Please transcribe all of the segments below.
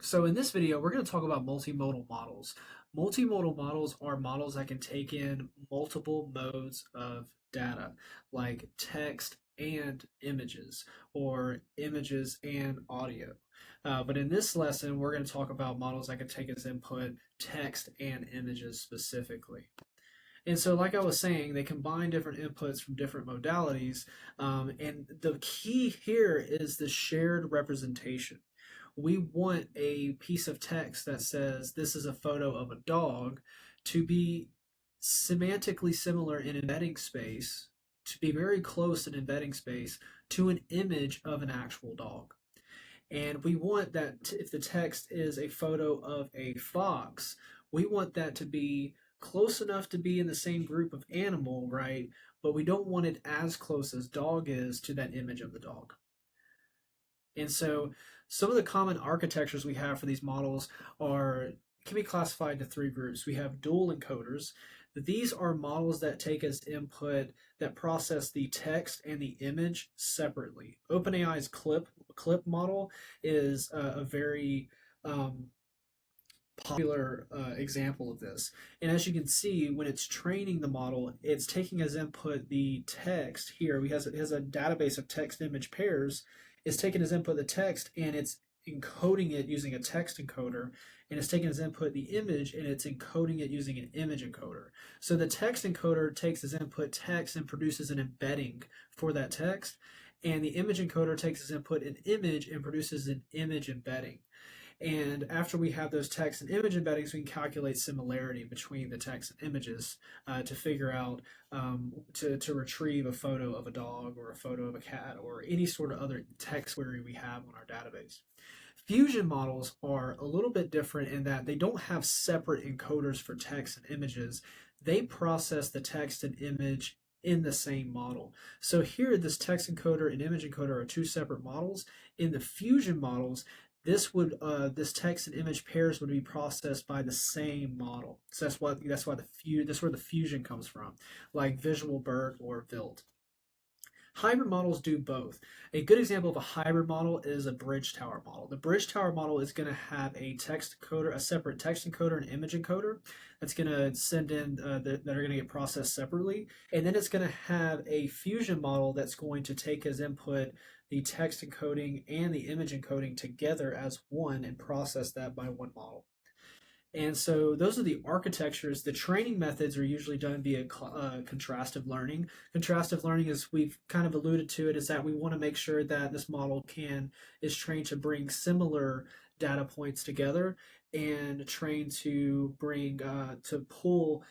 So in this video, we're going to talk about multimodal models. Multimodal models are models that can take in multiple modes of data, like text and images, or images and audio. But in this lesson, we're going to talk about models that can take as input text and images specifically. And so, like I was saying, they combine different inputs from different modalities. And the key here is the shared representation. We want a piece of text that says this is a photo of a dog to be semantically similar in embedding space, to be very close in embedding space to an image of an actual dog. And we want that if the text is a photo of a fox, we want that to be close enough to be in the same group of animal, right? But we don't want it as close as dog is to that image of the dog. And so some of the common architectures we have for these models can be classified into three groups. We have dual encoders. These are models that take as input that process the text and the image separately. OpenAI's clip model is a very popular example of this. And as you can see, when it's training the model, it's taking as input the text here. It has a database of text image pairs. It's taking as input the text and it's encoding it using a text encoder, and it's taking as input the image and it's encoding it using an image encoder. So the text encoder takes as input text and produces an embedding for that text, and the image encoder takes as input an image and produces an image embedding. And after we have those text and image embeddings, we can calculate similarity between the text and images to figure out, to retrieve a photo of a dog or a photo of a cat or any sort of other text query we have on our database. Fusion models are a little bit different in that they don't have separate encoders for text and images. They process the text and image in the same model. So here, this text encoder and image encoder are two separate models. In the fusion models, this text and image pairs would be processed by the same model. So that's where the fusion comes from, like Visual BERT or VILT. Hybrid models do both. A good example of a hybrid model is a bridge tower model. The bridge tower model is going to have a text encoder, a separate text encoder and image encoder that's going to send in that are going to get processed separately, and then it's going to have a fusion model that's going to take as input the text encoding and the image encoding together as one and process that by one model. And so those are the architectures. The training methods are usually done via contrastive learning. Contrastive learning, as we've kind of alluded to it, is that we want to make sure that this model is trained to bring similar data points together and trained to pull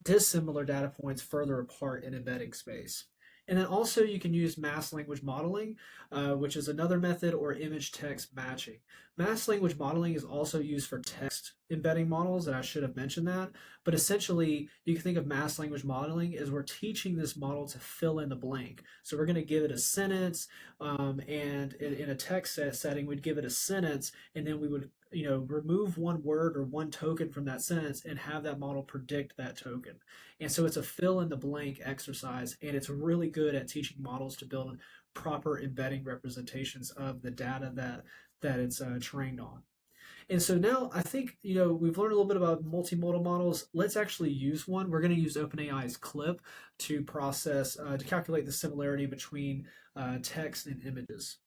dissimilar data points further apart in embedding space. And then also you can use mass language modeling, which is another method, or image text matching. Mass language modeling is also used for text embedding models, and I should have mentioned that. But essentially, you can think of mass language modeling as we're teaching this model to fill in the blank. So we're going to give it a sentence, and in a text setting, we'd give it a sentence, and then we would remove one word or one token from that sentence and have that model predict that token. And so it's a fill in the blank exercise, and it's really good at teaching models to build proper embedding representations of the data that it's trained on. And so now I think we've learned a little bit about multimodal models. Let's actually use one. We're going to use OpenAI's CLIP to calculate the similarity between text and images.